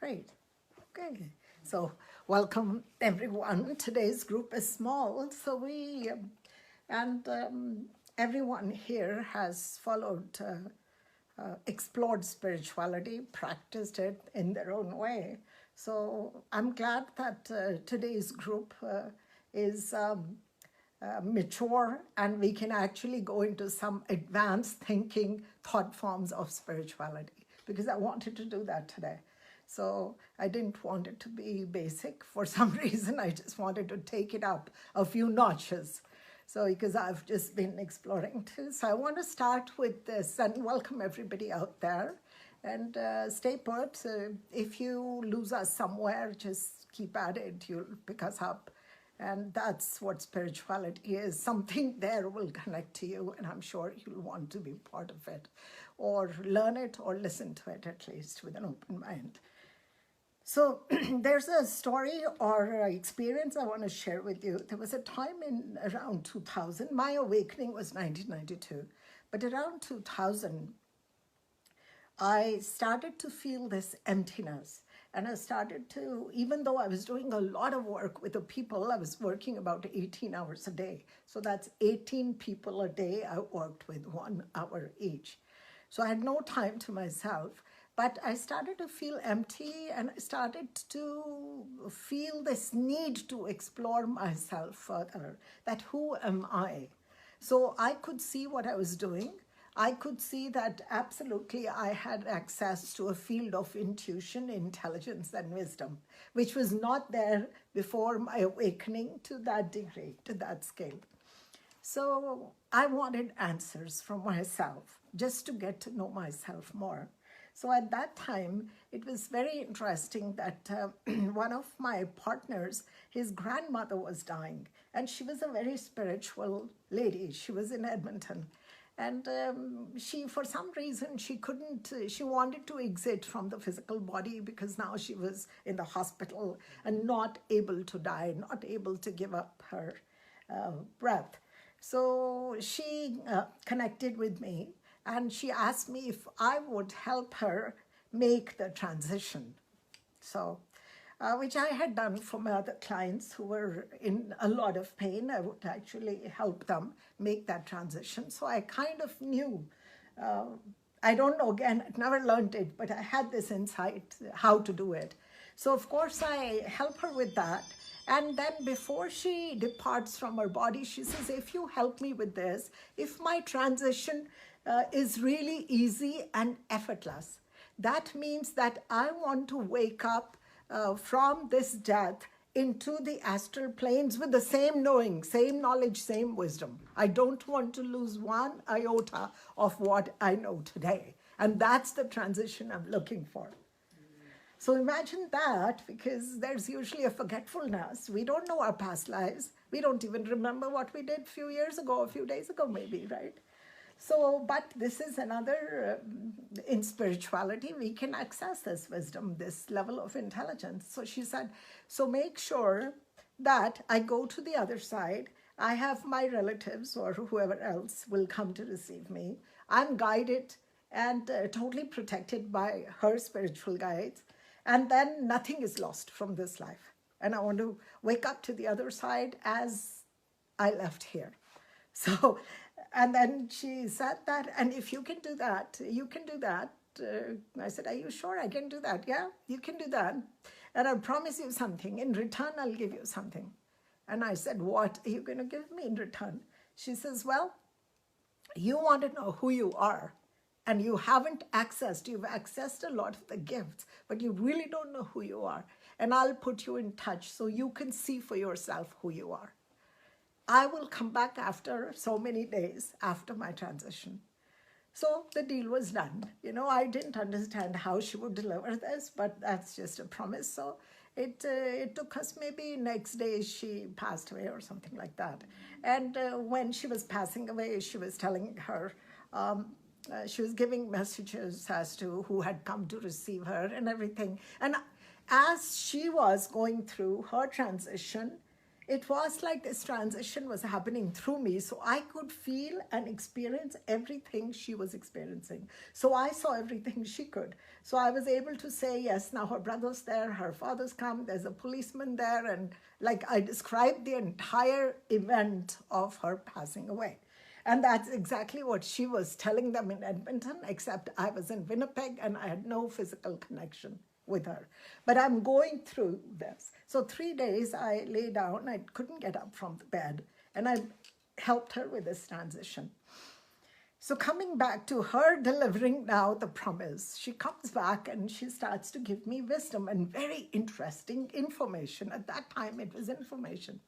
Great. Okay. So welcome everyone. Today's group is small, so everyone here has followed, explored spirituality, practiced it in their own way. So I'm glad that today's group is mature and we can actually go into some advanced thinking thought forms of spirituality, because I wanted to do that today. So I didn't want it to be basic for some reason. I just wanted to take it up a few notches. So because I've just been exploring too. So I want to start with this and welcome everybody out there. And stay put. If you lose us somewhere, just keep at it. You'll pick us up. And that's what spirituality is. Something there will connect to you, and I'm sure you'll want to be part of it, or learn it, or listen to it at least with an open mind. So there's a story or experience I want to share with you. There was a time in around 2000. My awakening was 1992, but around 2000, I started to feel this emptiness. And I started to, even though I was doing a lot of work with the people, I was working about 18 hours a day. So that's 18 people a day I worked with, 1 hour each. So I had no time to myself. But I started to feel empty, and I started to feel this need to explore myself further, that who am I? So I could see what I was doing. I could see that absolutely I had access to a field of intuition, intelligence, and wisdom, which was not there before my awakening to that degree, to that scale. So I wanted answers from myself, just to get to know myself more. So at that time, it was very interesting that one of my partners, his grandmother was dying, and she was a very spiritual lady. She was in Edmonton. And she, for some reason, she wanted to exit from the physical body because now she was in the hospital and not able to die, not able to give up her breath. So she connected with me, and she asked me if I would help her make the transition. So, which I had done for my other clients who were in a lot of pain. I would actually help them make that transition. So I kind of knew, I don't know, again, I never learned it, but I had this insight how to do it. So of course I help her with that. And then before she departs from her body, she says, if you help me with this, if my transition is really easy and effortless, that means that I want to wake up from this death into the astral planes with the same knowing, same knowledge, same wisdom. I don't want to lose one iota of what I know today. And that's the transition I'm looking for. So imagine that, because there's usually a forgetfulness. We don't know our past lives. We don't even remember what we did a few years ago, a few days ago maybe, right? So, but this is another, in spirituality, we can access this wisdom, this level of intelligence. So she said, so make sure that I go to the other side. I have my relatives or whoever else will come to receive me. I'm guided and totally protected by her spiritual guides. And then nothing is lost from this life. And I want to wake up to the other side as I left here. So, and then she said that, and if you can do that, you can do that. I said, are you sure I can do that? Yeah, you can do that. And I promise you something. In return, I'll give you something. And I said, what are you going to give me in return? She says, well, you want to know who you are. And you haven't accessed, you've accessed a lot of the gifts, but you really don't know who you are. And I'll put you in touch so you can see for yourself who you are. I will come back after so many days after my transition. So the deal was done. You know, I didn't understand how she would deliver this, but that's just a promise. So it took us, maybe next day she passed away or something like that. And when she was passing away, she was telling her, she was giving messages as to who had come to receive her and everything. And as she was going through her transition, it was like this transition was happening through me, so I could feel and experience everything she was experiencing. So I saw everything she could. So I was able to say, yes, now her brother's there, her father's come, there's a policeman there, and like I described the entire event of her passing away. And that's exactly what she was telling them in Edmonton, except I was in Winnipeg and I had no physical connection with her. But I'm going through this. So 3 days I lay down, I couldn't get up from the bed, and I helped her with this transition. So coming back to her delivering now the promise, she comes back and she starts to give me wisdom and very interesting information. At that time, it was information.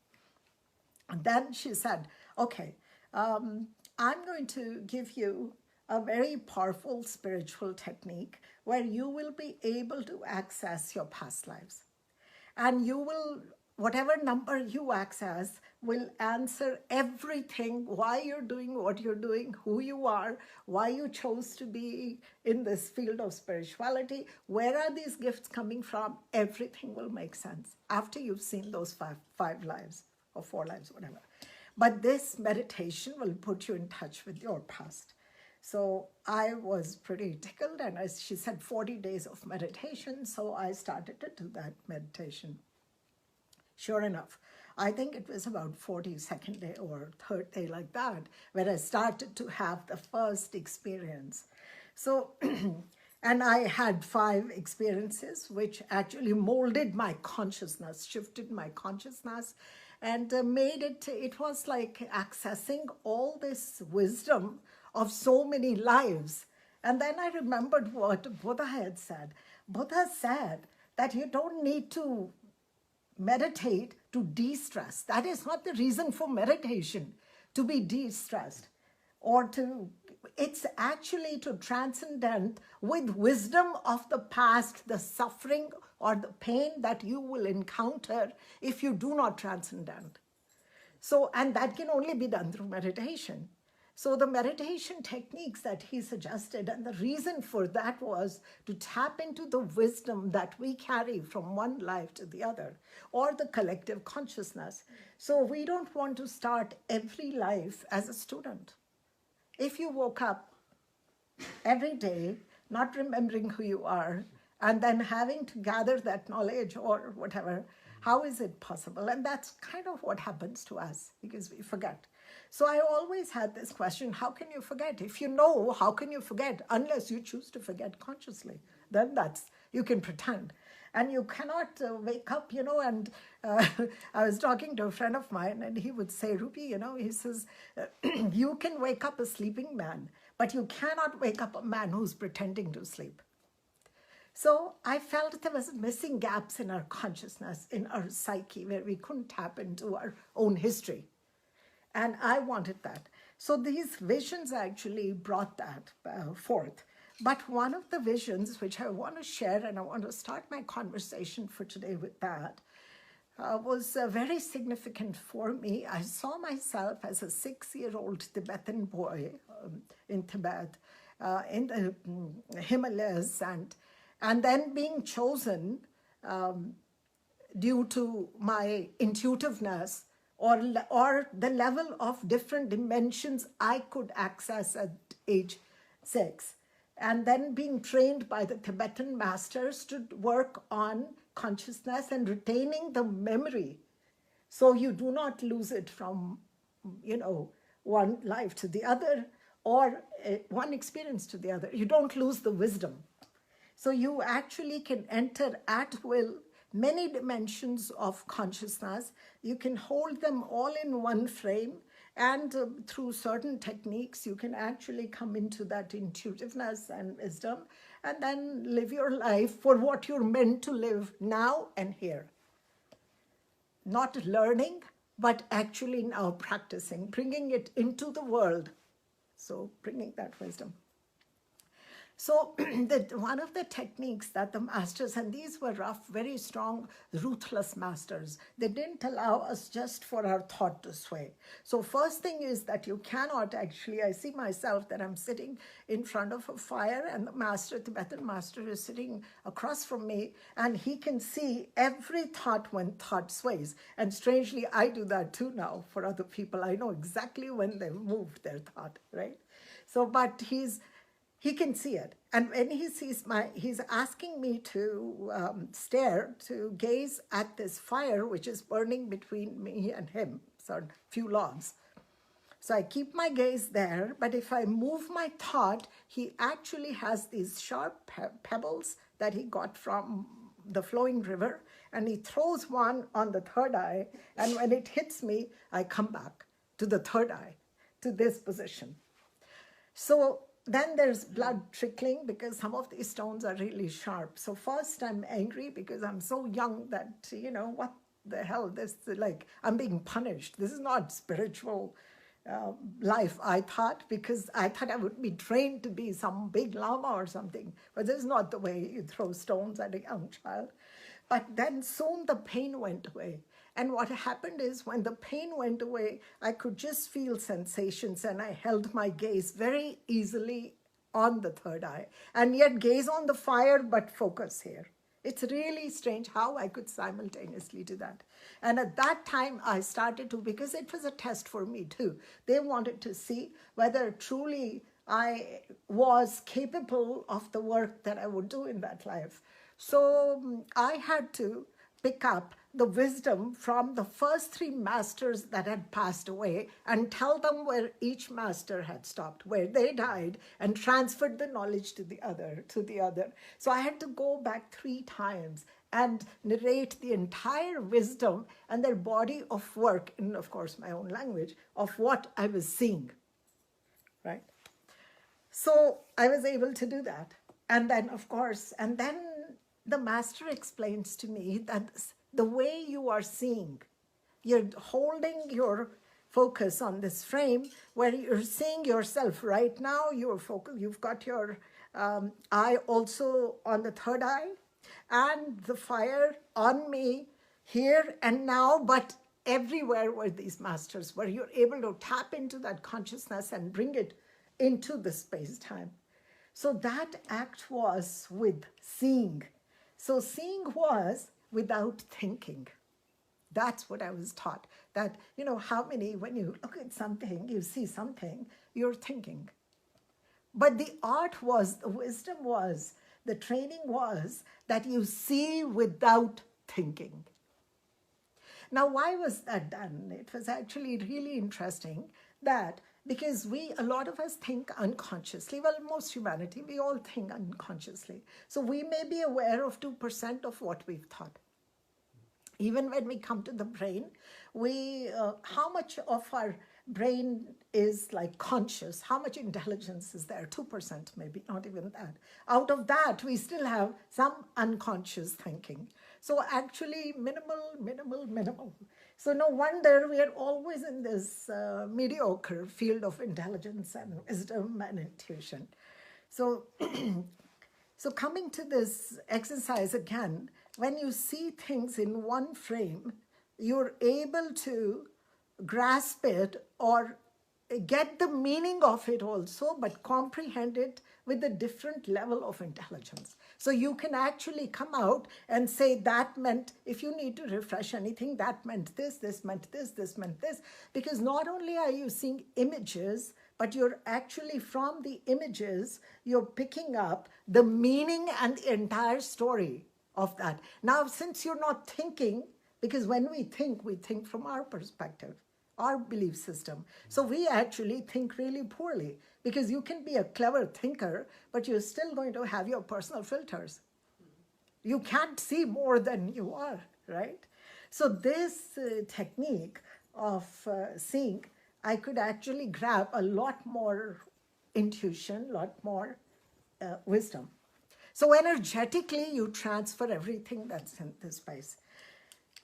And then she said, okay, I'm going to give you a very powerful spiritual technique where you will be able to access your past lives. And you will, whatever number you access, will answer everything, why you're doing what you're doing, who you are, why you chose to be in this field of spirituality, where are these gifts coming from, everything will make sense after you've seen those five lives or 4 lives, whatever. But this meditation will put you in touch with your past. So I was pretty tickled, and as she said, 40 days of meditation, so I started to do that meditation. Sure enough, I think it was about 42nd day or 3rd day like that, where I started to have the first experience. So, and I had 5 experiences, which actually molded my consciousness, shifted my consciousness, and made it was like accessing all this wisdom of so many lives. And then I remembered what Buddha had said. Buddha said that you don't need to meditate to de-stress. That is not the reason for meditation, to be de-stressed, or it's actually to transcend with wisdom of the past, the suffering or the pain that you will encounter if you do not transcend. So, and that can only be done through meditation. So the meditation techniques that he suggested, and the reason for that was to tap into the wisdom that we carry from one life to the other, or the collective consciousness. So we don't want to start every life as a student. If you woke up every day not remembering who you are, and then having to gather that knowledge or whatever, how is it possible? And that's kind of what happens to us, because we forget. So I always had this question, how can you forget? If you know, how can you forget? Unless you choose to forget consciously. Then you can pretend. And you cannot wake up, and I was talking to a friend of mine, and he would say, Rupi, he says, you can wake up a sleeping man, but you cannot wake up a man who's pretending to sleep. So I felt there was missing gaps in our consciousness, in our psyche, where we couldn't tap into our own history. And I wanted that. So these visions actually brought that forth. But one of the visions which I want to share, and I want to start my conversation for today with that, was very significant for me. I saw myself as a 6-year-old Tibetan boy in Tibet, in the Himalayas, and then being chosen due to my intuitiveness or the level of different dimensions I could access at age 6. And then being trained by the Tibetan masters to work on consciousness and retaining the memory, so you do not lose it from, one life to the other, or one experience to the other. You don't lose the wisdom. So you actually can enter at will many dimensions of consciousness. You can hold them all in one frame, and through certain techniques, you can actually come into that intuitiveness and wisdom, and then live your life for what you're meant to live now and here. Not learning, but actually now practicing, bringing it into the world. So bringing that wisdom. So one of the techniques that the masters, and these were rough, very strong, ruthless masters, they didn't allow us just for our thought to sway. So first thing is that you cannot actually, I see myself that I'm sitting in front of a fire and the master, Tibetan master, is sitting across from me, and he can see every thought when thought sways. And strangely, I do that too now for other people. I know exactly when they've moved their thought, right? So, but he can see it. And when he sees he's asking me to stare, to gaze at this fire, which is burning between me and him, so a few logs. So I keep my gaze there, but if I move my thought, he actually has these sharp pebbles that he got from the flowing river, and he throws one on the third eye, and when it hits me, I come back to the third eye, to this position. So then there's blood trickling because some of these stones are really sharp. So first I'm angry because I'm so young that, what the hell, I'm being punished. This is not spiritual life, I thought, because I thought I would be trained to be some big lama or something. But this is not the way you throw stones at a young child. But then soon the pain went away. And what happened is when the pain went away, I could just feel sensations, and I held my gaze very easily on the third eye, and yet gaze on the fire, but focus here. It's really strange how I could simultaneously do that. And at that time, I started to, because it was a test for me too. They wanted to see whether truly I was capable of the work that I would do in that life. So I had to pick up the wisdom from the first three masters that had passed away and tell them where each master had stopped, where they died, and transferred the knowledge to the other. So I had to go back 3 times and narrate the entire wisdom and their body of work, in, of course, my own language, of what I was seeing, right? So I was able to do that. And then, of course, the master explains to me that the way you are seeing, you're holding your focus on this frame where you're seeing yourself right now. You've got your eye also on the third eye, and the fire on me here and now, but everywhere were these masters, where you're able to tap into that consciousness and bring it into the space-time. So that act was with seeing. So seeing was without thinking. That's what I was taught. That, when you look at something, you see something, you're thinking. But the art was, the wisdom was, the training was that you see without thinking. Now, why was that done? It was actually really interesting that because a lot of us think unconsciously. Well, most humanity, we all think unconsciously. So we may be aware of 2% of what we've thought. Even when we come to the brain, how much of our brain is like conscious? How much intelligence is there? 2%, maybe, not even that. Out of that, we still have some unconscious thinking. So actually, minimal. So no wonder we are always in this mediocre field of intelligence and wisdom and intuition. So, so coming to this exercise again, when you see things in one frame, you're able to grasp it or get the meaning of it also, but comprehend it with a different level of intelligence. So you can actually come out and say that meant, if you need to refresh anything, that meant this meant this meant this. Because not only are you seeing images, but you're actually, from the images, you're picking up the meaning and the entire story of that. Now, since you're not thinking, because when we think from our perspective, our belief system. So we actually think really poorly, because you can be a clever thinker, but you're still going to have your personal filters. You can't see more than you are, right? So this technique of seeing, I could actually grab a lot more intuition, a lot more wisdom. So energetically, you transfer everything that's in this space.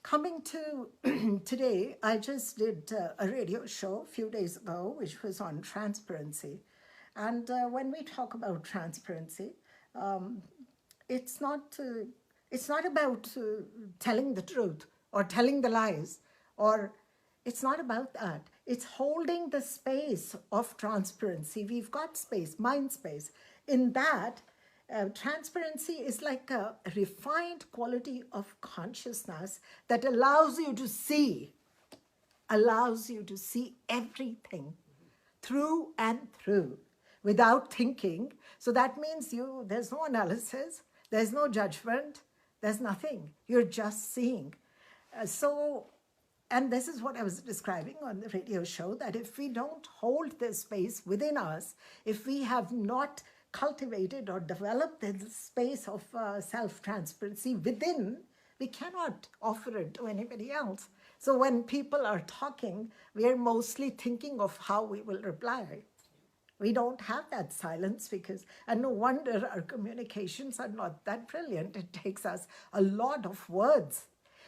Coming to today, I just did a radio show a few days ago, which was on transparency. And when we talk about transparency, um, it's not about telling the truth or telling the lies, or it's not about that. It's holding the space of transparency. We've got space, mind space. In that, transparency is like a refined quality of consciousness that allows you to see everything through and through without thinking. So that means there's no analysis, there's no judgment, there's nothing. You're just seeing. And this is what I was describing on the radio show, that if we don't hold this space within us, if we have not cultivated or developed this space of self-transparency within, we cannot offer it to anybody else. So when people are talking, we are mostly thinking of how we will reply. We don't have that silence and no wonder our communications are not that brilliant. It takes us a lot of words,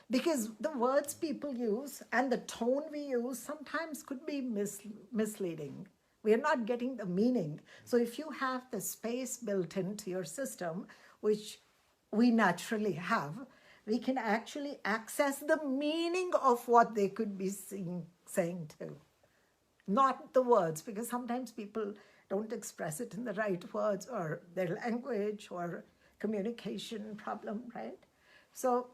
because the words people use and the tone we use sometimes could be misleading. We are not getting the meaning. So if you have the space built into your system, which we naturally have, we can actually access the meaning of what they could be saying too. Not the words, because sometimes people don't express it in the right words, or their language or communication problem, right? So,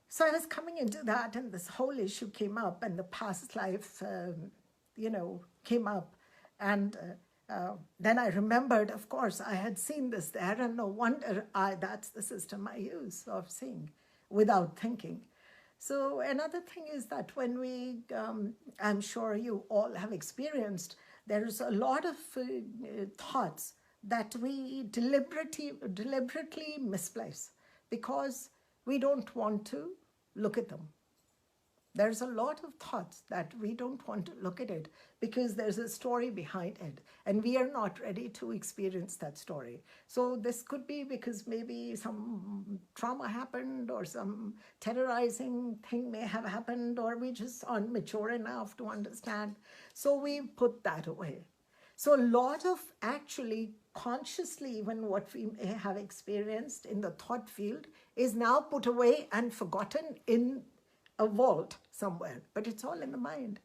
so I was coming into that, and this whole issue came up, and the past life, came up. And then I remembered, of course, I had seen this there, and no wonder that's the system I use of seeing without thinking. So another thing is that when I'm sure you all have experienced, there's a lot of thoughts that we deliberately misplace because we don't want to look at them. There's a lot of thoughts that we don't want to look at it because there's a story behind it, and we are not ready to experience that story. So this could be because maybe some trauma happened, or some terrorizing thing may have happened, or we just aren't mature enough to understand. So we put that away. So a lot of actually consciously, even what we may have experienced in the thought field is now put away and forgotten in a vault somewhere, but it's all in the mind.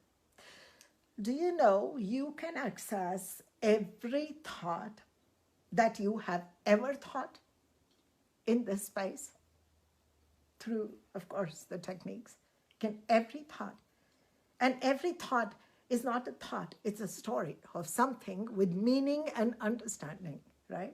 Do you know you can access every thought that you have ever thought in this space through, of course, the techniques? Every thought. And every thought is not a thought, it's a story of something with meaning and understanding, right?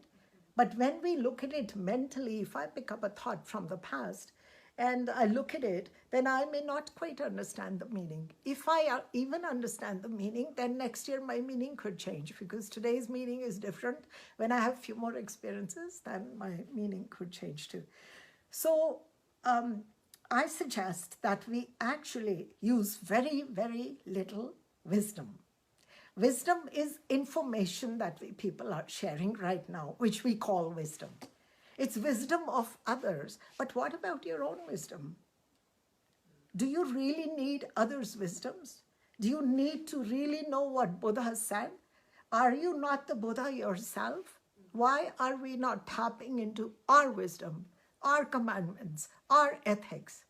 But when we look at it mentally, if I pick up a thought from the past, and I look at it, then I may not quite understand the meaning. If I even understand the meaning, then next year my meaning could change, because today's meaning is different. When I have a few more experiences, then my meaning could change too. So I suggest that we actually use very, very little wisdom. Wisdom is information that people are sharing right now, which we call wisdom. It's wisdom of others. But what about your own wisdom? Do you really need others' wisdoms? Do you need to really know what Buddha said? Are you not the Buddha yourself? Why are we not tapping into our wisdom, our commandments, our ethics?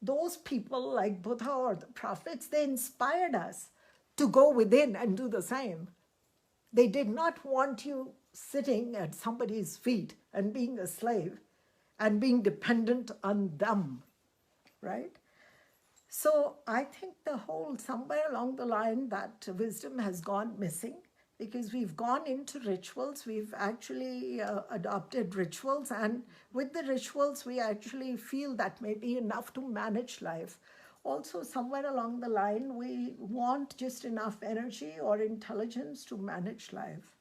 Those people like Buddha or the prophets, they inspired us to go within and do the same. They did not want you sitting at somebody's feet and being a slave and being dependent on them, right? So I think somewhere along the line, that wisdom has gone missing, because we've gone into rituals. We've actually adopted rituals, and with the rituals, we actually feel that may be enough to manage life. Also, somewhere along the line, we want just enough energy or intelligence to manage life.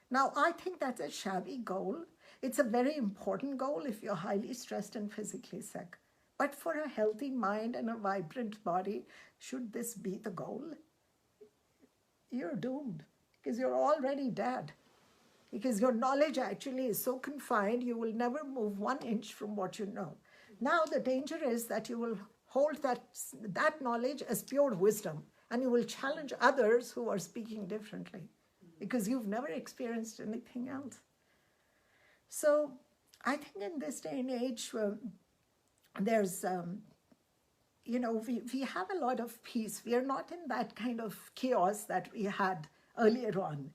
Now, I think that's a shabby goal. It's a very important goal if you're highly stressed and physically sick. But for a healthy mind and a vibrant body, should this be the goal? You're doomed, because you're already dead. Because your knowledge actually is so confined, you will never move 1 inch from what you know. Now, the danger is that you will hold that knowledge as pure wisdom, And you will challenge others who are speaking differently because you've never experienced anything else. So I think in this day and age, there's, we have a lot of peace. We are not in that kind of chaos that we had earlier on.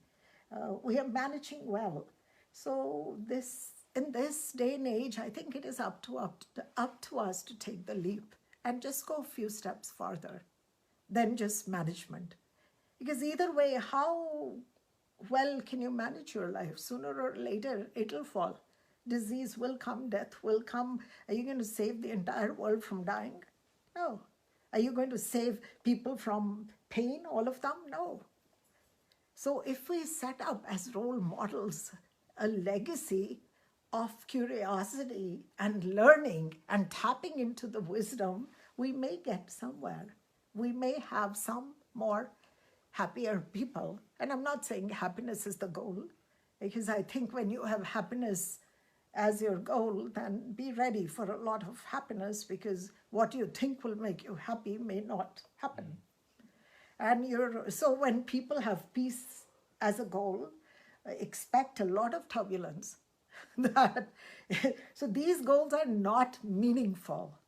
We are managing well. So in this day and age, I think it is up to us to take the leap and just go a few steps farther than just management. Because either way, how well can you manage your life? Sooner or later, it'll fall. Disease will come, death will come. Are you going to save the entire world from dying? No. Are you going to save people from pain, all of them? No. So if we set up as role models a legacy of curiosity and learning and tapping into the wisdom, we may get somewhere. We may have some more happier people. And I'm not saying happiness is the goal, because I think when you have happiness as your goal, then be ready for a lot of happiness, because what you think will make you happy may not happen. And so when people have peace as a goal, expect a lot of turbulence. So these goals are not meaningful.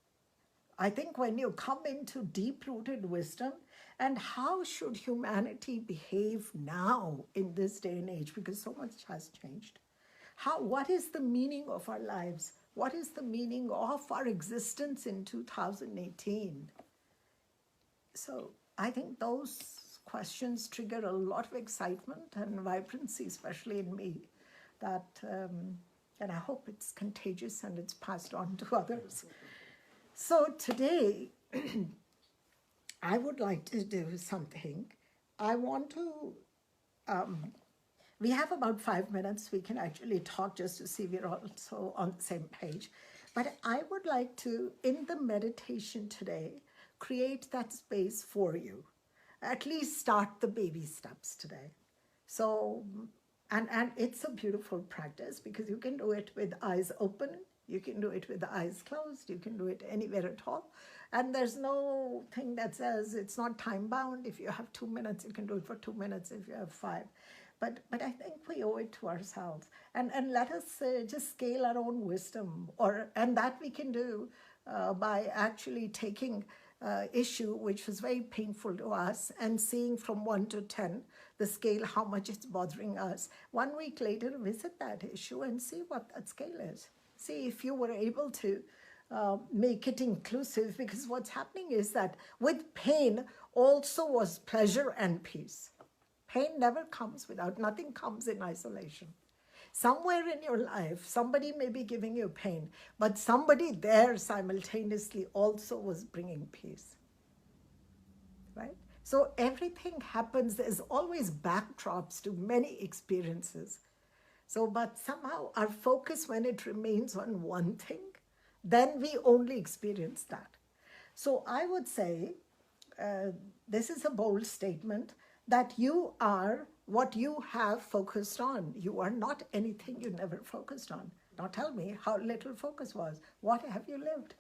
I think when you come into deep-rooted wisdom, and how should humanity behave now in this day and age, because so much has changed. What is the meaning of our lives? What is the meaning of our existence in 2018? So I think those questions trigger a lot of excitement and vibrancy, especially in me, and I hope it's contagious and it's passed on to others. So today, I would like to do something. I want to, we have about 5 minutes. We can actually talk just to see we're also on the same page. But I would like to, in the meditation today, create that space for you. At least start the baby steps today. So, and it's a beautiful practice because you can do it with eyes open. You can do it with the eyes closed. You can do it anywhere at all. And there's no thing that says it's not time bound. If you have 2 minutes, you can do it for 2 minutes. If you have 5. But I think we owe it to ourselves. And let us just scale our own wisdom. And that we can do by actually taking issue, which was very painful to us, and seeing from 1 to 10, the scale, how much it's bothering us. 1 week later, visit that issue and see what that scale is. See if you were able to make it inclusive, because what's happening is that with pain also was pleasure and peace. Pain never comes nothing comes in isolation. Somewhere in your life, somebody may be giving you pain, but somebody there simultaneously also was bringing peace, right? So everything happens, there's always backdrops to many experiences. So, but somehow our focus, when it remains on one thing, then we only experience that. So I would say, this is a bold statement, that you are what you have focused on. You are not anything you never focused on. Now tell me how little focus was. What have you lived?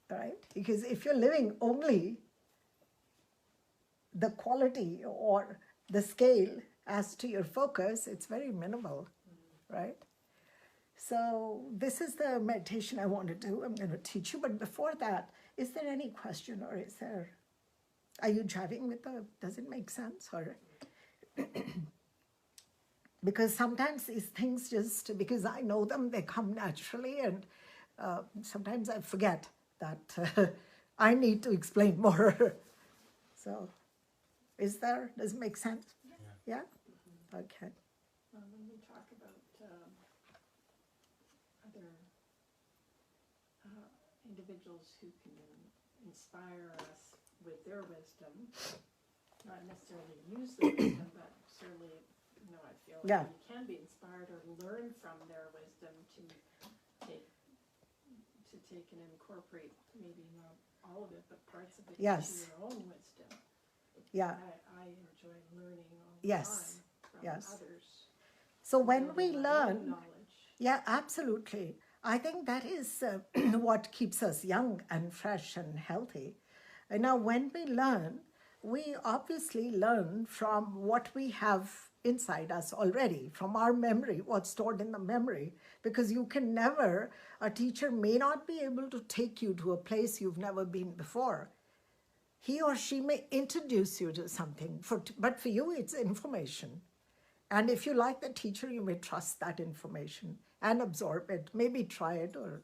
Right? Because if you're living only the quality or the scale as to your focus, it's very minimal, right? So this is the meditation I want to do. I'm going to teach you. But before that, is there any question, or are you driving with does it make sense? Or because sometimes these things just, because I know them, they come naturally, and sometimes I forget that I need to explain more. So does it make sense? Yeah? Okay. When we talk about other individuals who can inspire us with their wisdom, not necessarily use the wisdom, but certainly, I feel like we can be inspired or learn from their wisdom to take and incorporate, maybe not all of it, but parts of it into your own wisdom. Yeah. I enjoy learning all the time from others. So when we learn, absolutely. I think that is what keeps us young and fresh and healthy. And now when we learn, we obviously learn from what we have inside us already, from our memory, what's stored in the memory, because you can never, a teacher may not be able to take you to a place you've never been before. He or she may introduce you to something, but for you, it's information. And if you like the teacher, you may trust that information and absorb it, maybe try it or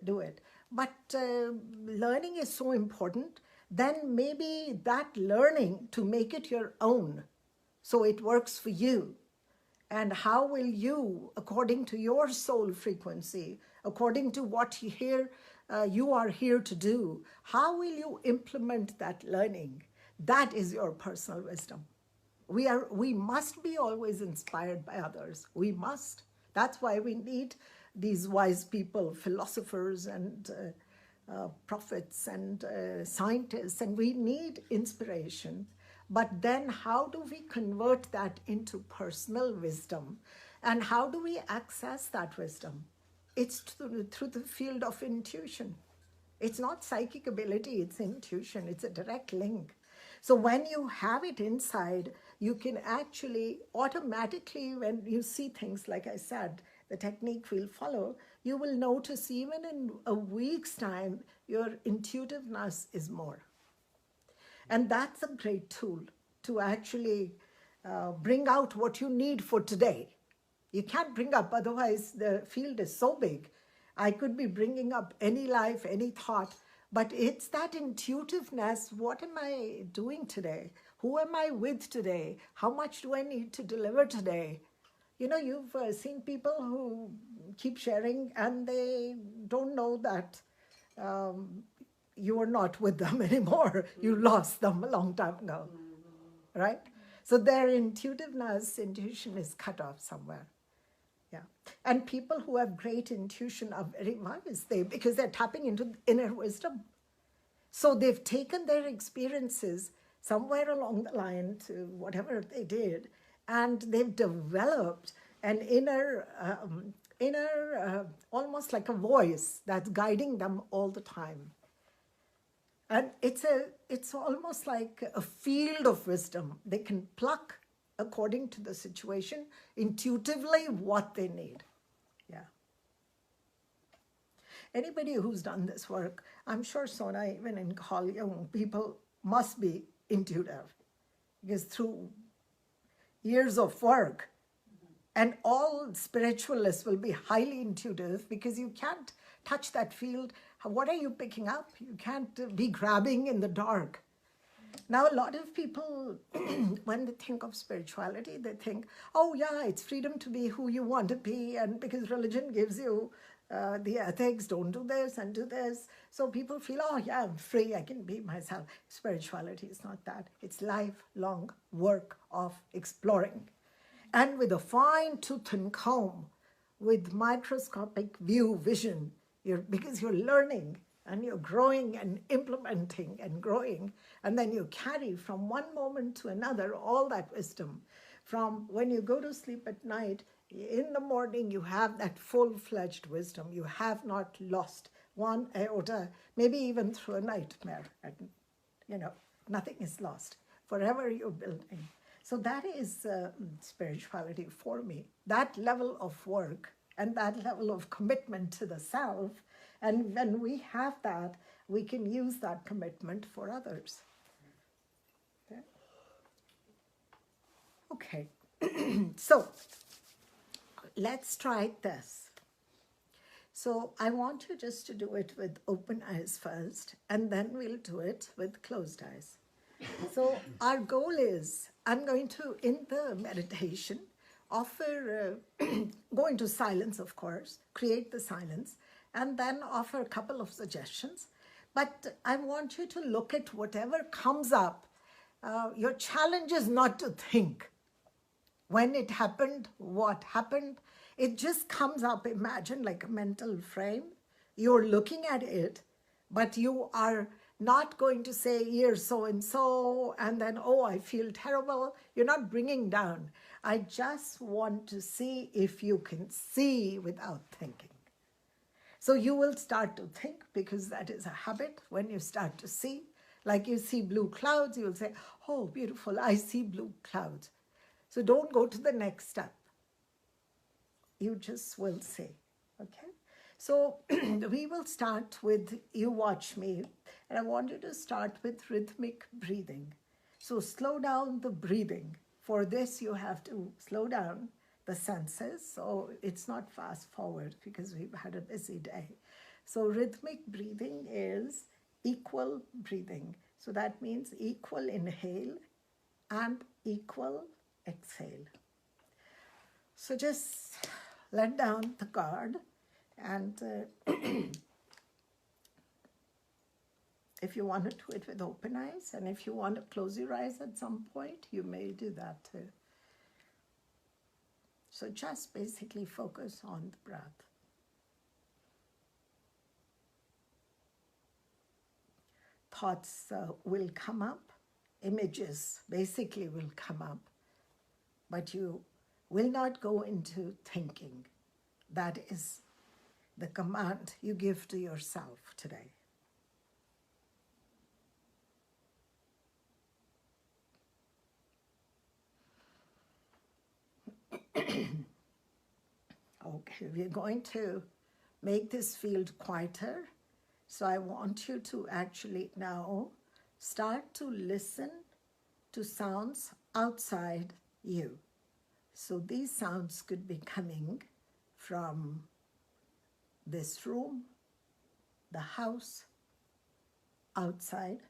do it. But learning is so important, then maybe that learning to make it your own, so it works for you. And how will you, according to your soul frequency, according to what you are here to do, how will you implement that learning? That is your personal wisdom. We must be always inspired by others. We must. That's why we need these wise people, philosophers and prophets and scientists, and we need inspiration. But then how do we convert that into personal wisdom? And how do we access that wisdom? It's through the field of intuition. It's not psychic ability, it's intuition. It's a direct link. So when you have it inside, you can actually automatically, when you see things, like I said, the technique we'll follow, you will notice even in a week's time, your intuitiveness is more. And that's a great tool to actually bring out what you need for today. You can't bring up, otherwise the field is so big. I could be bringing up any life, any thought, but it's that intuitiveness. What am I doing today? Who am I with today? How much do I need to deliver today? You know, you've seen people who keep sharing and they don't know that you are not with them anymore. You lost them a long time ago, right? So their intuition is cut off somewhere. Yeah. And people who have great intuition are very wise, because they're tapping into inner wisdom. So they've taken their experiences somewhere along the line to whatever they did, and they've developed an inner, almost like a voice that's guiding them all the time. And it's almost like a field of wisdom. They can pluck, according to the situation, intuitively what they need. Yeah. Anybody who's done this work, I'm sure, Sona, even in Carl Jung, people must be intuitive, because through years of work, and all spiritualists will be highly intuitive, because you can't touch that field. What are you picking up? You can't be grabbing in the dark. Now, a lot of people, when they think of spirituality, they think, oh yeah, it's freedom to be who you want to be, and because religion gives you the ethics, don't do this and do this. So people feel, oh yeah, I'm free, I can be myself. Spirituality is not that. It's lifelong work of exploring. And with a fine tooth and comb, with microscopic vision, because you're learning and you're growing and implementing and growing, and then you carry from one moment to another all that wisdom. From when you go to sleep at night, in the morning you have that full-fledged wisdom. You have not lost one iota, maybe even through a nightmare. And, nothing is lost. Forever you're building. So that is spirituality for me. That level of work and that level of commitment to the self. And when we have that, we can use that commitment for others. Okay. So let's try this. So I want you just to do it with open eyes first, and then we'll do it with closed eyes. So our goal is, I'm going to, in the meditation, offer, go into silence, of course, create the silence, and then offer a couple of suggestions. But I want you to look at whatever comes up. Your challenge is not to think. When it happened, what happened, it just comes up, imagine like a mental frame. You're looking at it, but you are not going to say, you're so-and-so, and then, oh, I feel terrible. You're not bringing down. I just want to see if you can see without thinking. So you will start to think, because that is a habit. When you start to see, Like you see blue clouds, you'll say, oh, beautiful, I see blue clouds. So don't go to the next step. You just will say, okay? So we will start with, you watch me, and I want you to start with rhythmic breathing. So slow down the breathing. For this, you have to slow down the senses, so it's not fast forward because we've had a busy day. So rhythmic breathing is equal breathing. So that means equal inhale and equal exhale. So just let down the guard, and if you want to do it with open eyes, and if you want to close your eyes at some point, you may do that too. So just basically focus on the breath. Thoughts will come up, images basically will come up, but you will not go into thinking. That is the command you give to yourself today. Okay, we're going to make this field quieter. So I want you to actually now start to listen to sounds outside you. So these sounds could be coming from this room, the house, outside.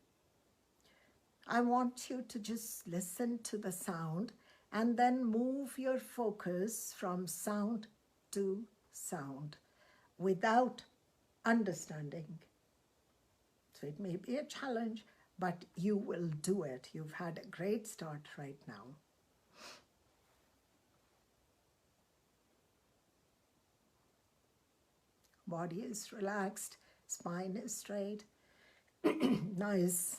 I want you to just listen to the sound and then move your focus from sound to sound without understanding. So it may be a challenge, but you will do it. You've had a great start right now. Body is relaxed, spine is straight, nice,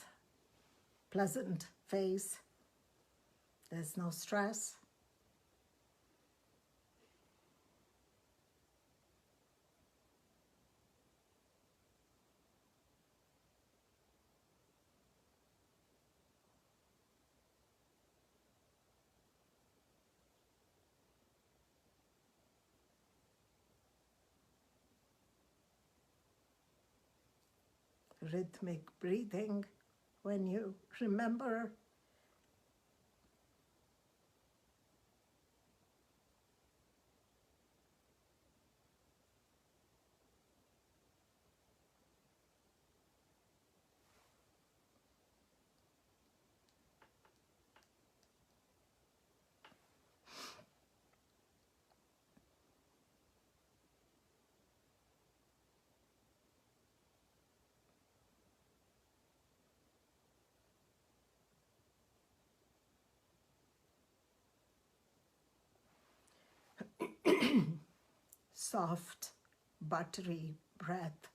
pleasant face. There's no stress. Rhythmic breathing. When you remember, soft, buttery breath,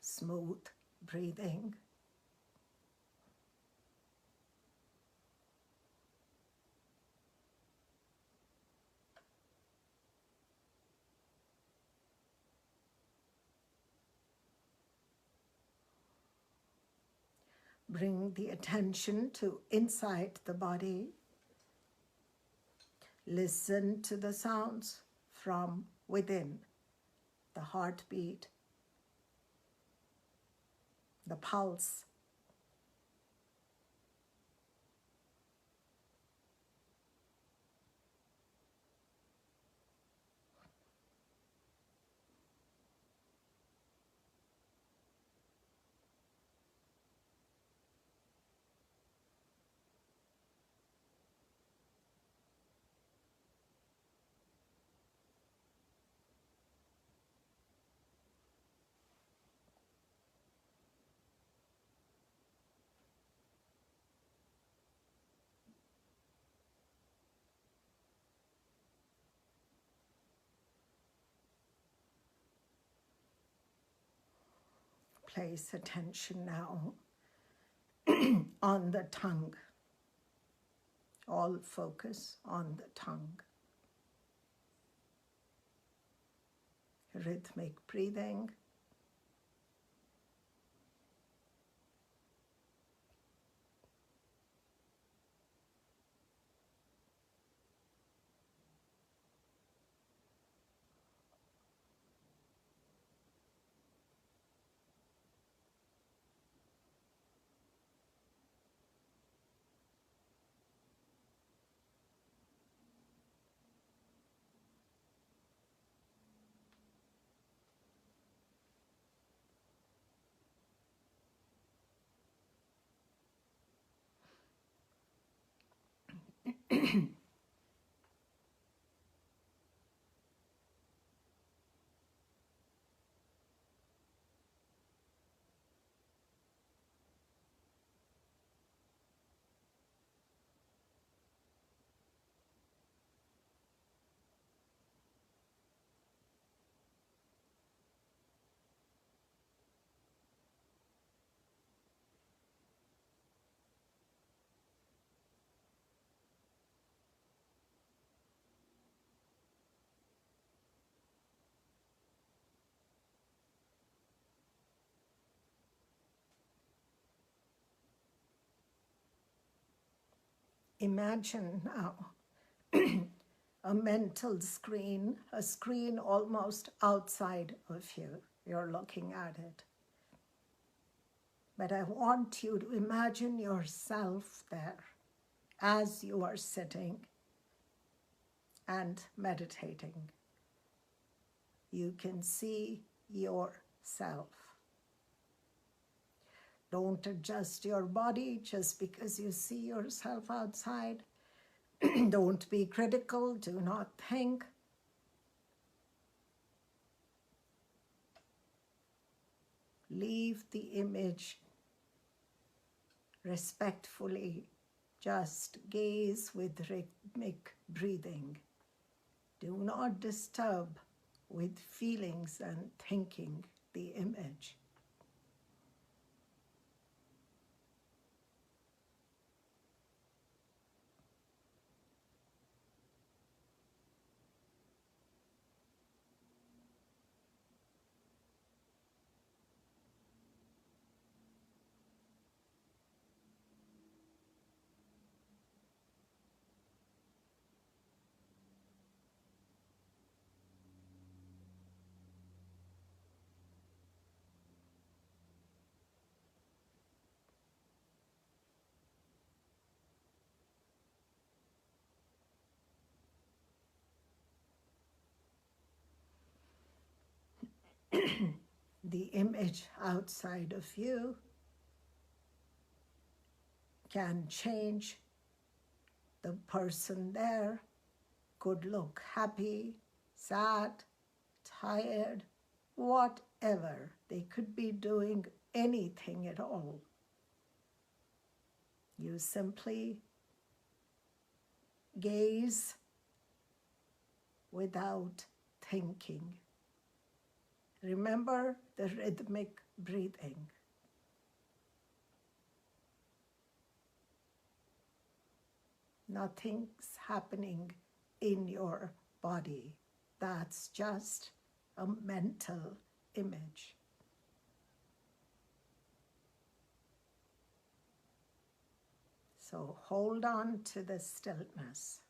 smooth breathing. Bring the attention to inside the body. Listen to the sounds from within, the heartbeat, the pulse. Place attention now on the tongue. All focus on the tongue. Rhythmic breathing. Imagine now a mental screen, a screen almost outside of you. You're looking at it. But I want you to imagine yourself there as you are sitting and meditating. You can see yourself. Don't adjust your body just because you see yourself outside. Don't be critical. Do not think. Leave the image respectfully. Just gaze with rhythmic breathing. Do not disturb with feelings and thinking the image. The image outside of you can change. The person there could look happy, sad, tired, whatever. They could be doing anything at all. You simply gaze without thinking. Remember the rhythmic breathing. Nothing's happening in your body. That's just a mental image. So hold on to the stillness.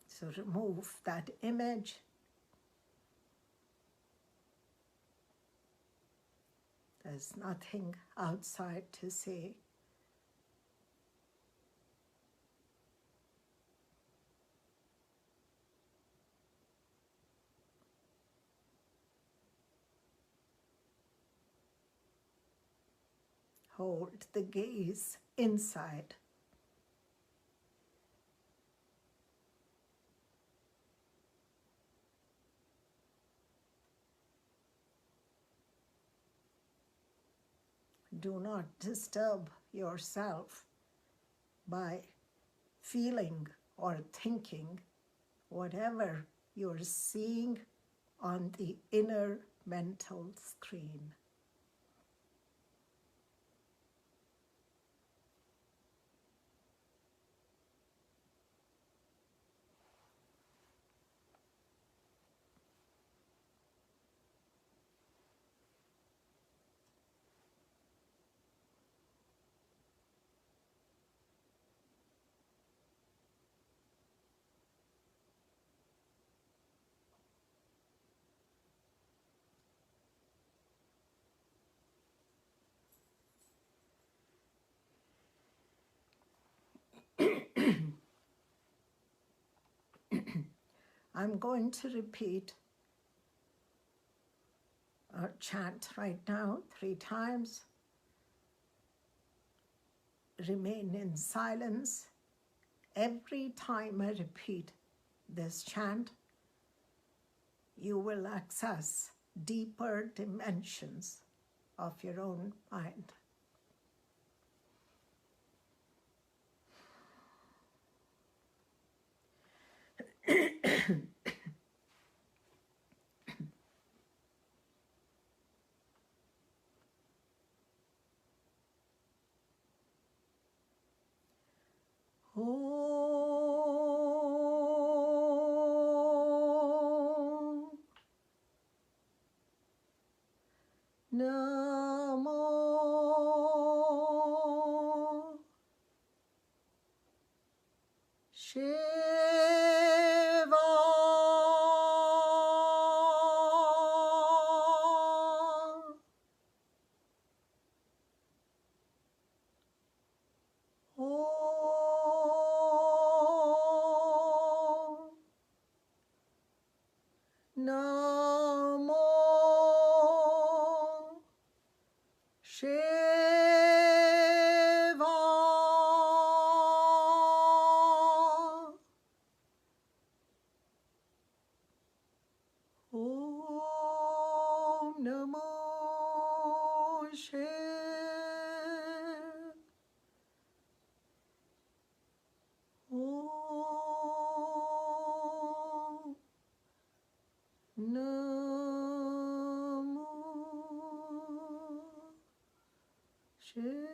So remove that image. There's nothing outside to see. Hold the gaze inside. Do not disturb yourself by feeling or thinking whatever you're seeing on the inner mental screen. I'm going to repeat a chant right now 3 times. Remain in silence. Every time I repeat this chant, you will access deeper dimensions of your own mind. Om Namo Shiva. Om Namo Shiva. Om Namo Shiva. Om Namo Shiva.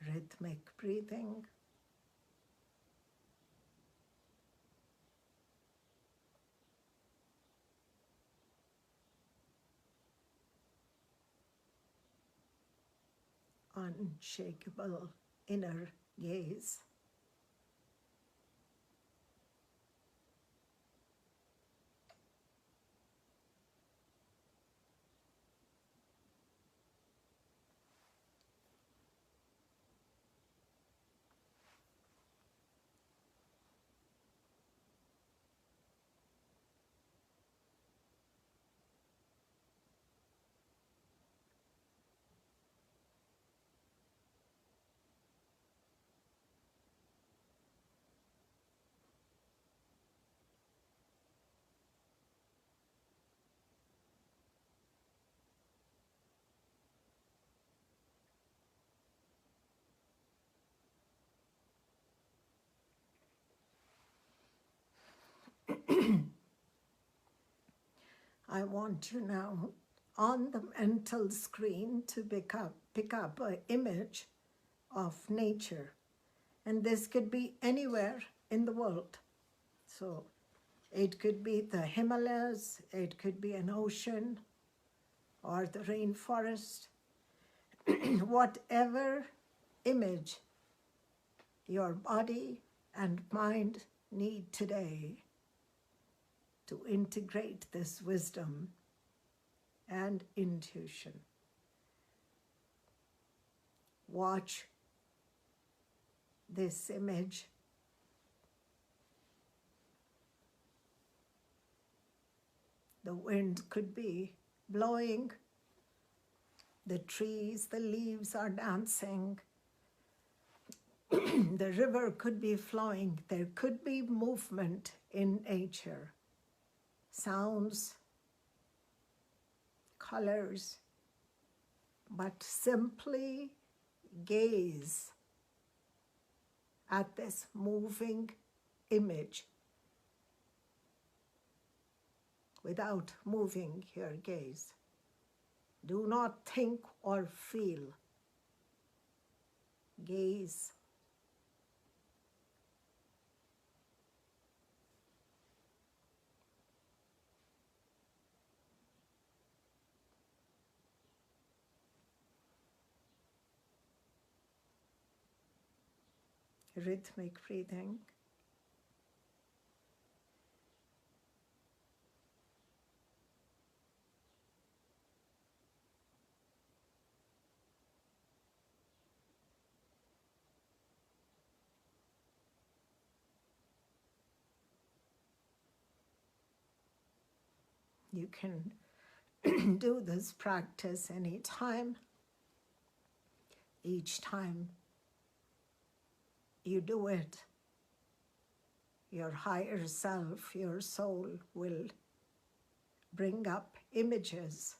Rhythmic breathing. Unshakable inner gaze. I want you now on the mental screen to pick up an image of nature. And this could be anywhere in the world. So it could be the Himalayas, it could be an ocean or the rainforest. Whatever image your body and mind need today to integrate this wisdom and intuition. Watch this image. The wind could be blowing, the trees, the leaves are dancing, the river could be flowing, there could be movement in nature, sounds, colors, but simply gaze at this moving image without moving your gaze. Do not think or feel. Gaze. Rhythmic breathing. You can do this practice anytime. Each time you do it, your higher self, your soul will bring up images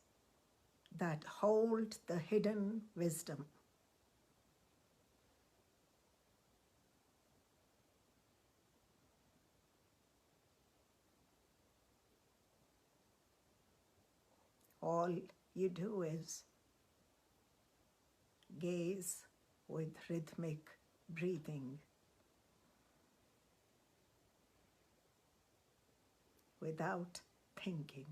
that hold the hidden wisdom. All you do is gaze with rhythmic breathing, without thinking.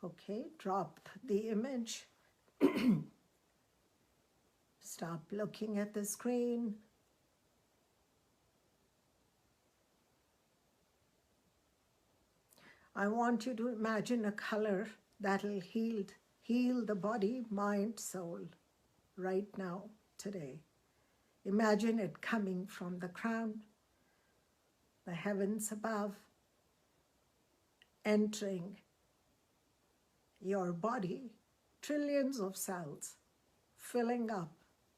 Okay, drop the image. Stop looking at the screen. I want you to imagine a color that'll heal the body, mind, soul right now, today. Imagine it coming from the crown, the heavens above, entering your body, trillions of cells, filling up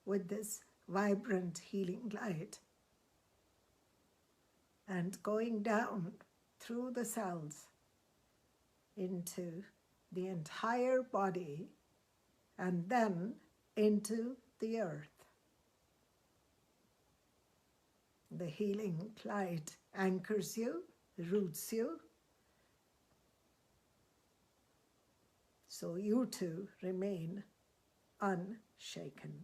with this vibrant healing light and going down through the cells into the entire body and then into the earth. The healing light anchors you, roots you, so you too remain unshaken.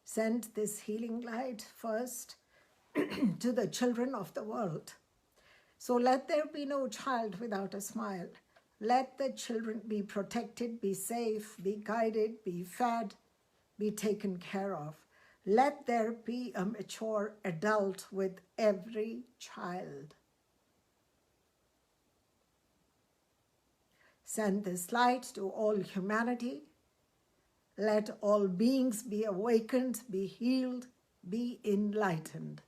Send this healing light first to the children of the world. So let there be no child without a smile. Let the children be protected, be safe, be guided, be fed, be taken care of. Let there be a mature adult with every child. Send this light to all humanity. Let all beings be awakened, be healed, be enlightened.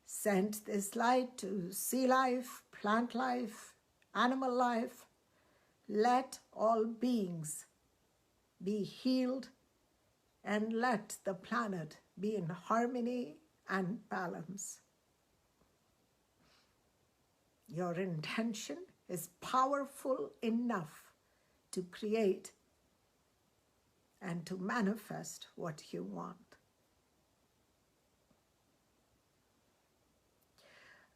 Send this light to sea life, plant life, animal life. Let all beings be healed, and let the planet be in harmony and balance. Your intention is powerful enough to create and to manifest what you want.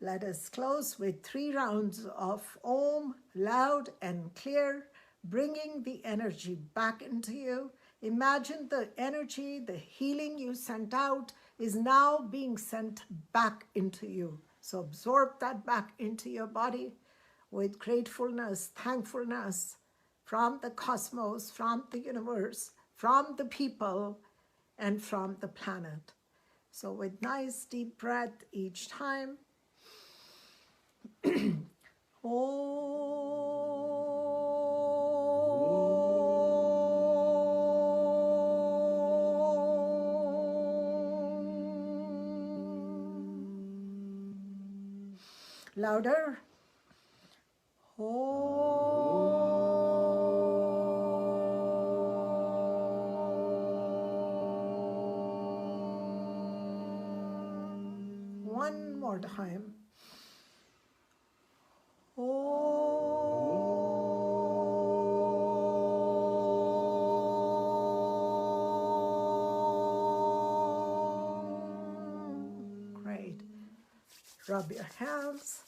Let us close with 3 rounds of Om, loud and clear, bringing the energy back into you. Imagine the energy, the healing you sent out is now being sent back into you. So absorb that back into your body with gratefulness, thankfulness from the cosmos, from the universe, from the people, and from the planet. So with nice deep breath each time. Louder. One more time. Great. Rub your hands.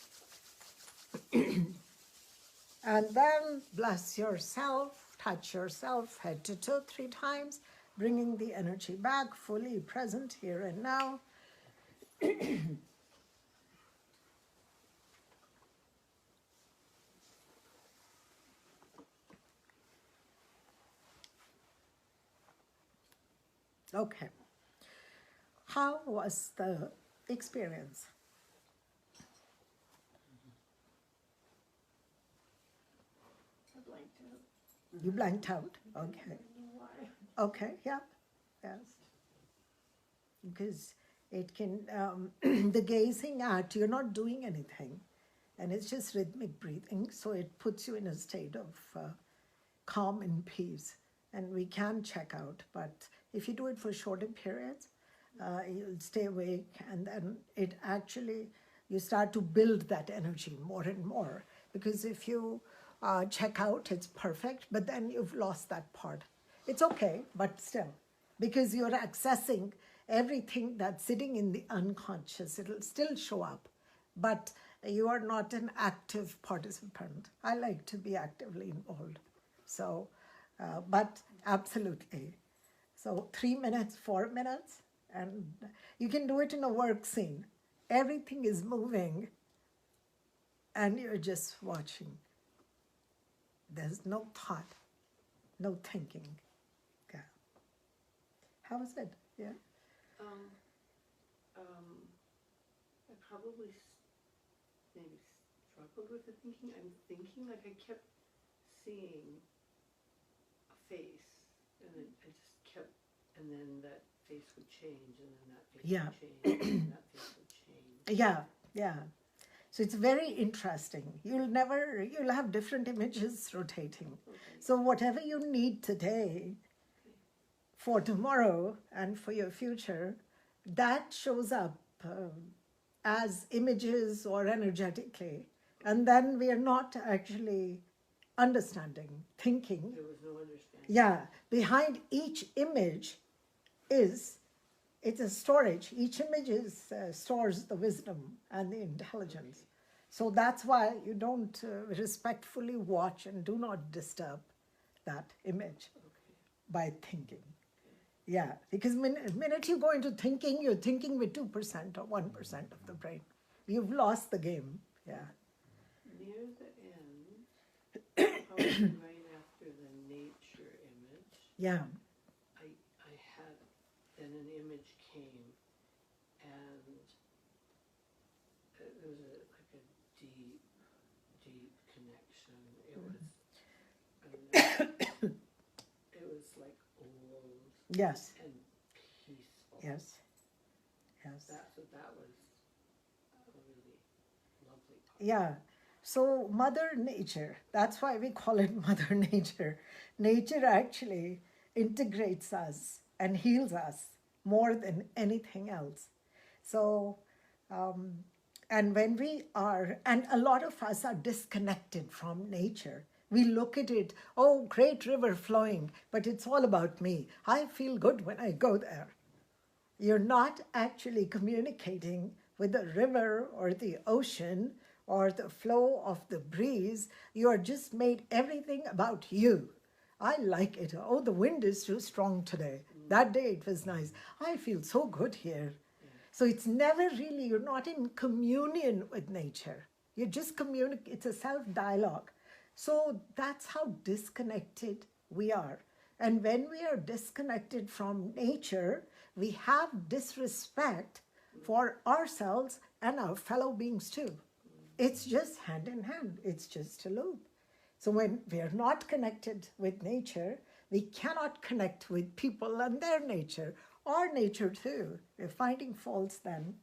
And then bless yourself, touch yourself, head to toe 3 times, bringing the energy back, fully present here and now. Okay. How was the experience? I blanked out. You blanked out? I Okay. don't know why. Okay, yeah, yes. Because it can, the gazing at, you're not doing anything. And it's just rhythmic breathing, so it puts you in a state of calm and peace. And we can check out, but if you do it for shorter periods, you'll stay awake, and then it actually, you start to build that energy more and more. Because if you check out, it's perfect, but then you've lost that part. It's okay, but still, because you're accessing everything that's sitting in the unconscious, it'll still show up, but you are not an active participant. I like to be actively involved. So, but absolutely. So 3 minutes, 4 minutes, and you can do it in a work scene. Everything is moving, and you're just watching. There's no thought, no thinking. Yeah. How was it? Yeah. I probably maybe struggled with the thinking. I'm thinking, like, I kept seeing a face, and then I just kept, and then that face would change, and then that face Yeah. would change, and then that face would change. Yeah, yeah. So it's very interesting. You'll have different images rotating. Okay. So whatever you need today for tomorrow and for your future, that shows up as images or energetically. And then we are not actually understanding, thinking. There was no understanding. Yeah, behind each image it's a storage. Each image stores the wisdom and the intelligence. So that's why you don't respectfully watch and do not disturb that image by thinking. Yeah, because minute you go into thinking, you're thinking with 2% or 1% of the brain. You've lost the game. Yeah. Near the end, probably right after the nature image, Yeah. I had, then an image came, and was like a deep, deep connection. It was, I mean, it was like old Yes, and peaceful. yes, yes. That was a really lovely part. Yeah. So Mother Nature, that's why we call it Mother Nature. Nature actually integrates us and heals us more than anything else. So, and when we are, and a lot of us are disconnected from nature. We look at it, oh, great river flowing, but it's all about me. I feel good when I go there. You're not actually communicating with the river or the ocean or the flow of the breeze. You are just made everything about you. I like it. Oh, the wind is too strong today. That day it was nice. I feel so good here. So it's never really, you're not in communion with nature. You just communicate, it's a self-dialogue. So that's how disconnected we are. And when we are disconnected from nature, we have disrespect for ourselves and our fellow beings too. It's just hand in hand. It's just a loop. So when we are not connected with nature, we cannot connect with people and their nature, our nature too. We're finding faults then.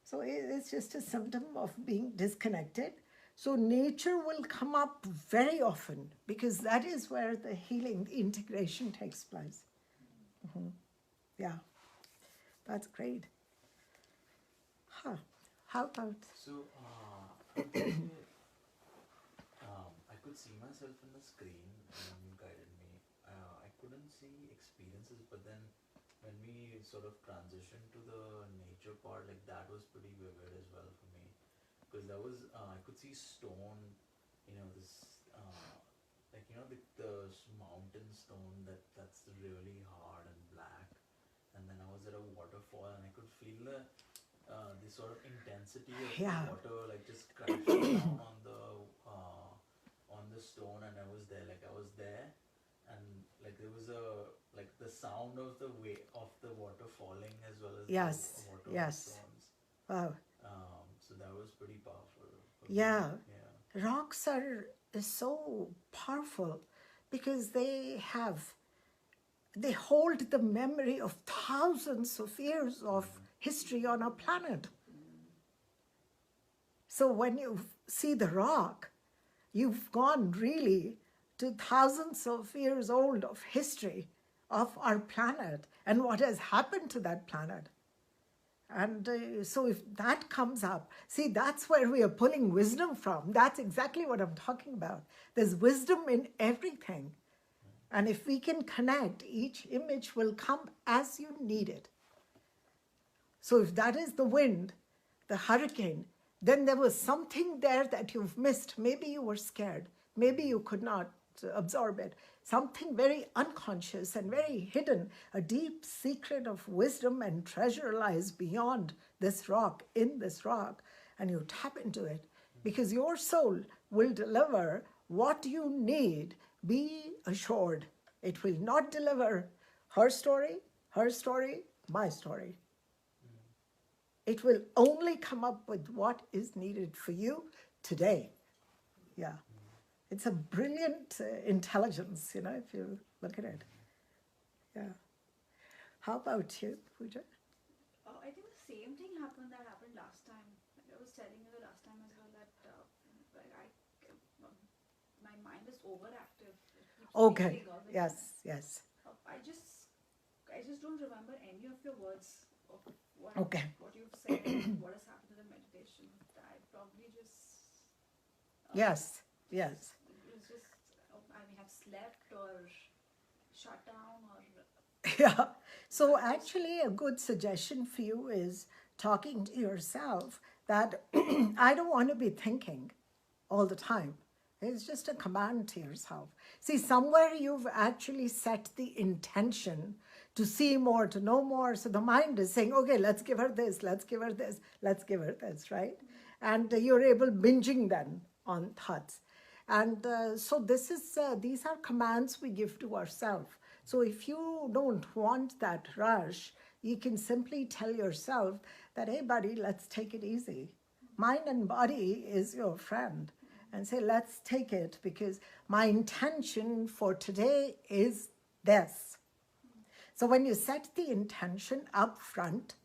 So it's just a symptom of being disconnected. So nature will come up very often because that is where the healing, the integration takes place. Yeah, that's great. Huh. How about? So, I'm thinking, I could see myself in the screen and you guided me. I couldn't see experiences, but then when we sort of transitioned to the nature part, like that was pretty vivid as well for me. Because that was, I could see stone, this, the mountain stone that's really hard and black. And then I was at a waterfall and I could feel the sort of intensity of Yeah. the water, like just crashing down on the stone, and I was there, and like there was the sound of the water falling as well as Yes, the water on yes. stones. Wow. So that was pretty powerful. For Yeah. me. Yeah. Rocks are so powerful because they hold the memory of thousands of years of history on our planet. So when you see the rock, you've gone really to thousands of years old of history of our planet and what has happened to that planet. And so if that comes up, see, that's where we are pulling wisdom from. That's exactly what I'm talking about. There's wisdom in everything. And if we can connect, each image will come as you need it. So if that is the wind, the hurricane, then there was something there that you've missed. Maybe you were scared. Maybe you could not absorb it. Something very unconscious and very hidden, a deep secret of wisdom and treasure lies beyond this rock, in this rock, and you tap into it because your soul will deliver what you need. Be assured. It will not deliver her story, my story. It will only come up with what is needed for you today. Yeah. It's a brilliant intelligence, if you look at it. Yeah. How about you, Pooja? I think the same thing happened last time. Like I was telling you the last time as well that my mind is overactive. It keeps Okay. racing all the Yes, time. yes. I just don't remember any of your words of what you've said, what has happened to the meditation. I probably just Yes, yes. it was just I may have slept or shut down or Yeah. So actually a good suggestion for you is talking to yourself that I don't want to be thinking all the time. It's just a command to yourself. See, somewhere you've actually set the intention to see more, to know more. So the mind is saying, okay, let's give her this, let's give her this, let's give her this, right? And you're able binging then on thoughts. And so these are commands we give to ourselves. So if you don't want that rush, you can simply tell yourself that, hey, buddy, let's take it easy. Mind and body is your friend. And say, let's take it because my intention for today is this. So when you set the intention up front,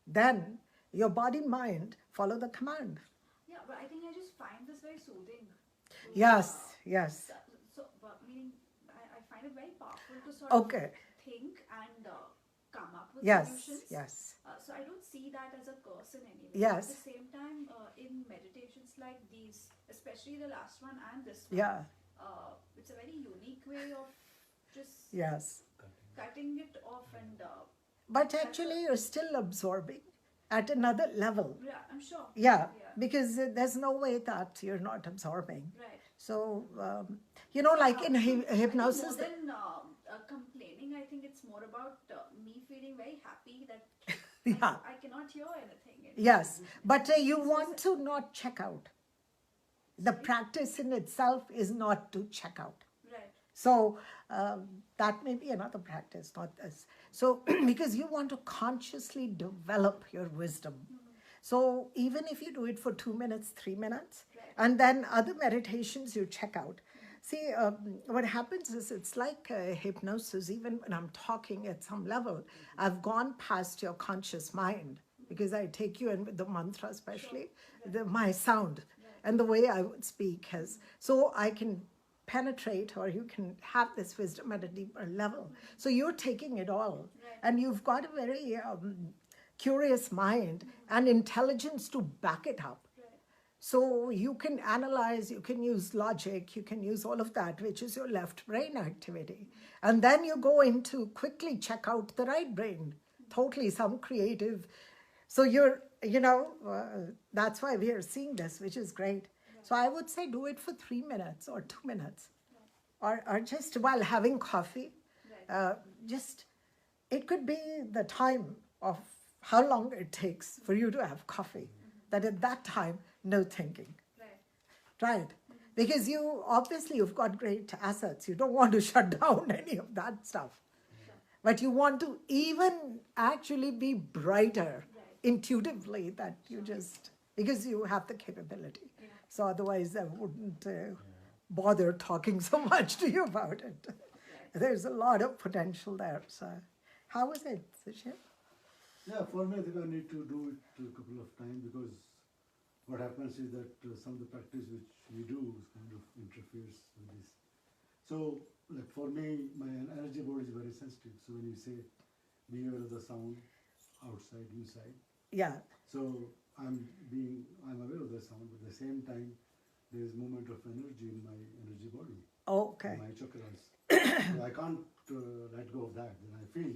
then your body, mind follow the command. Yeah, but I think I just find this very soothing. Yes, yes. But meaning, I find it very powerful to sort of think and come up with solutions. Yes. So I don't see that as a curse in any way. Yes. At the same time, in meditations like these, especially the last one and this one, it's a very unique way of just cutting it off and. But actually, you're still absorbing at another level. Yeah, I'm sure. Yeah, because there's no way that you're not absorbing. Right. So, like in hypnosis. More than complaining, I think it's more about me feeling very happy that I cannot hear anything. Yes, but you want to not check out. The practice in itself is not to check out. Right. So that may be another practice, not this. So because you want to consciously develop your wisdom. So even if you do it for 2 minutes, 3 minutes, and then other meditations you check out. See, what happens is it's like hypnosis. Even when I'm talking at some level, I've gone past your conscious mind because I take you in with the mantra, especially my sound and the way I would speak has. So I can penetrate, or you can have this wisdom at a deeper level. So you're taking it all, and you've got a very curious mind and intelligence to back it up. So you can analyze, you can use logic, you can use all of that, which is your left brain activity. And then you go into quickly check out the right brain, totally some creative. So you're, that's why we are seeing this, which is great. So I would say do it for 3 minutes or 2 minutes, or just while having coffee. It could be the time of how long it takes for you to have coffee. That at that time, no thinking. Try it. Because you've got great assets. You don't want to shut down any of that stuff. But you want to even actually be brighter intuitively, that you just, because you have the capability. So otherwise I wouldn't bother talking so much to you about it. There's a lot of potential there. So how was it, Sushil? Yeah, for me, I think I need to do it a couple of times, because what happens is that some of the practice which we do kind of interferes with this. So, like for me, my energy body is very sensitive. So when you say, be aware of the sound outside, inside. Yeah. So I'm aware of the sound, but at the same time, there is movement of energy in my energy body. Okay. My chakras. So I can't let go of that. Then I feel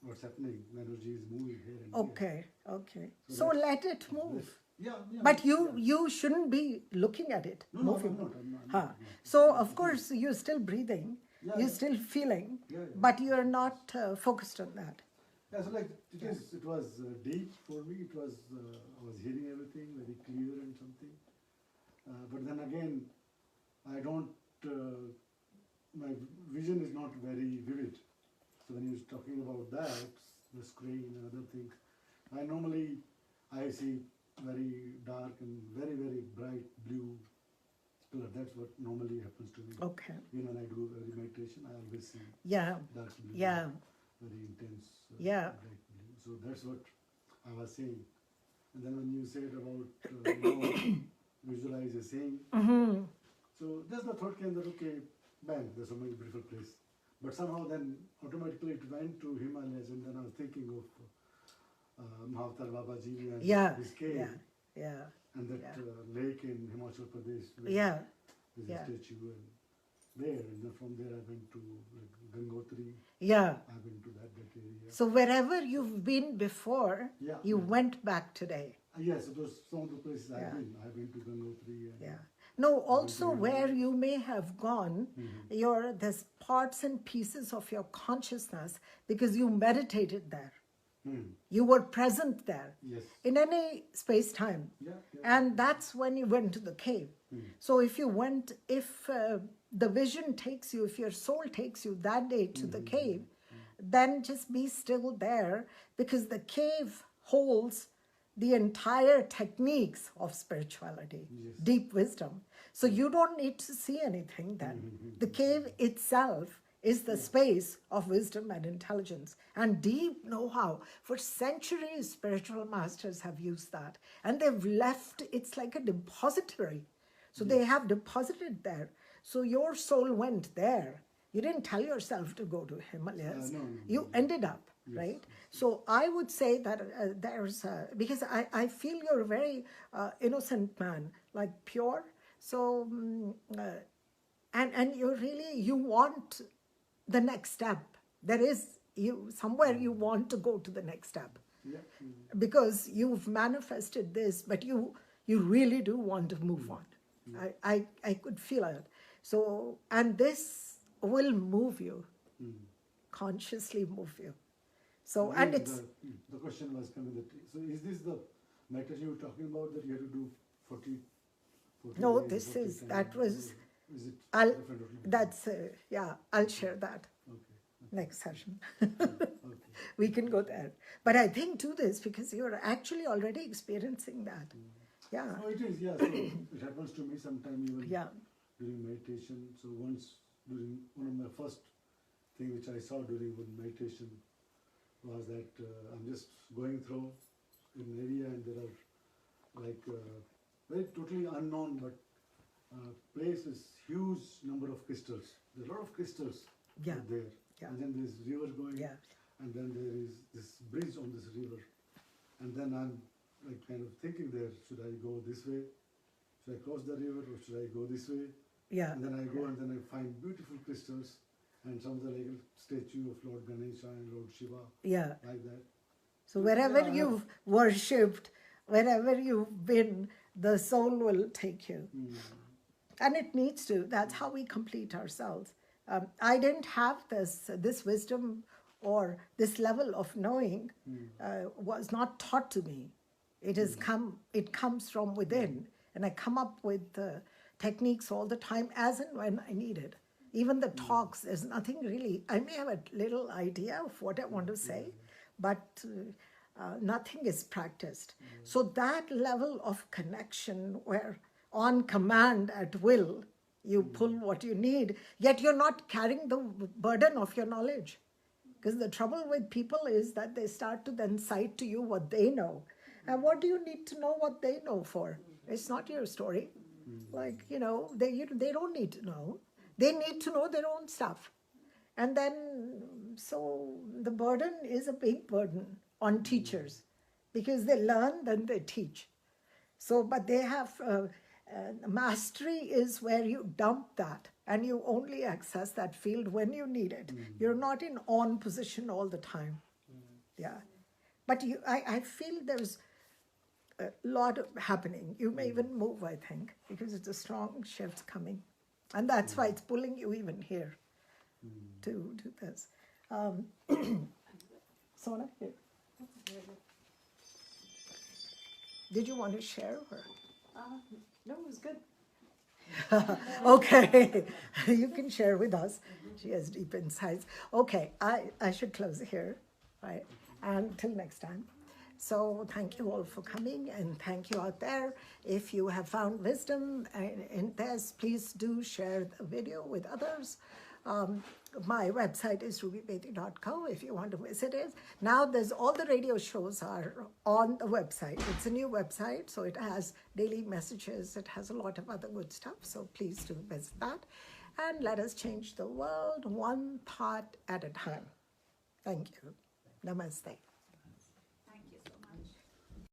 what's happening. Energy is moving here and here. Okay. So let it move. Yeah. But you shouldn't be looking at it. No, I'm not. So of course you're still breathing. You're still feeling, but you're not focused on that. Yeah, so like it was deep for me. It was I was hearing everything very clear and something. But then again, I don't. My vision is not very vivid. So when you're talking about that, the screen and other things, I see very dark and very, very bright blue color. That's what normally happens to me. Okay. When I do every meditation, I always see dark blue. Yeah. Very intense. Bright blue. So that's what I was saying. And then when you said about visualize a saying, so just the thought came that bang, there's so many beautiful place. But somehow then automatically it went to Himalayas, and then I was thinking of Mahavatar Babaji and his cave. And that lake in Himachal Pradesh. There's a statue, and then from there I went to Gangotri. I've been to that area. So wherever you've been before, you went back today. Yes, it was some of the places I've been. I've been to Gangotri. No, also where you may have gone, there's parts and pieces of your consciousness because you meditated there. You were present there in any space-time. And that's when you went to the cave. So if the vision takes you, if your soul takes you that day to the cave, then just be still there, because the cave holds the entire techniques of spirituality, Yes. deep wisdom. So you don't need to see anything then. The cave itself is the space of wisdom and intelligence and deep know-how. For centuries, spiritual masters have used that. And they've left, it's like a depository. So they have deposited there. So your soul went there. You didn't tell yourself to go to Himalayas. No. You ended up, Yes, right? yes. So I would say that there's, because I feel you're a very innocent man, like pure. So, and you really, you want the next step. There is, somewhere you want to go to the next step. Yeah. Because you've manifested this, but you really do want to move on. I could feel it. So, and this will move you, consciously move you. So, and it's... The question was coming that, so is this the meditation you were talking about that you have to do 40 No, days, this 40 is, times, that was, or is it I'll, different? that's, yeah, I'll share that Okay. next session. Okay. We can go there. But I think do this because you're actually already experiencing that. Yeah. No, it is, yeah. So it happens to me sometime even Yeah. during meditation. So once during one of my first thing which I saw during one meditation was that I'm just going through an area and there are like very totally unknown but place with huge number of crystals. There are a lot of crystals Yeah. out there. Yeah. And then there's river going Yeah. and then there is this bridge on this river. And then I'm like kind of thinking there, should I go this way? Should I cross the river or should I go this way? Yeah. And then I go and then I find beautiful crystals and some of the like statue of Lord Ganesha and Lord Shiva, Yeah. like that. So wherever Yeah, you've worshipped, wherever you've been, the soul will take you. And it needs to. That's how we complete ourselves. I didn't have this wisdom or this level of knowing was not taught to me. It comes from within. And I come up with techniques all the time as and when I need it. Even the talks, there's nothing really, I may have a little idea of what I want to say, but nothing is practiced. So that level of connection where on command at will, you pull what you need, yet you're not carrying the burden of your knowledge. Because the trouble with people is that they start to then cite to you what they know. And what do you need to know what they know for? It's not your story. Like, they don't need to know. They need to know their own stuff. And then, so the burden is a big burden on teachers because they learn, then they teach. So, but they have, mastery is where you dump that and you only access that field when you need it. You're not in on position all the time. Yeah. But I feel there's a lot happening. You may even move, I think, because it's a strong shift coming. And that's why it's pulling you even here to do this. Sona, here. Did you want to share? Or? No, it was good. Okay, you can share with us. She has deep insights. Okay, I should close here, right? Until next time. So thank you all for coming and thank you out there. If you have found wisdom in this, please do share the video with others. My website is rubybedi.co if you want to visit it. Now there's all the radio shows are on the website. It's a new website, so it has daily messages. It has a lot of other good stuff, so please do visit that. And let us change the world one thought at a time. Thank you. Namaste.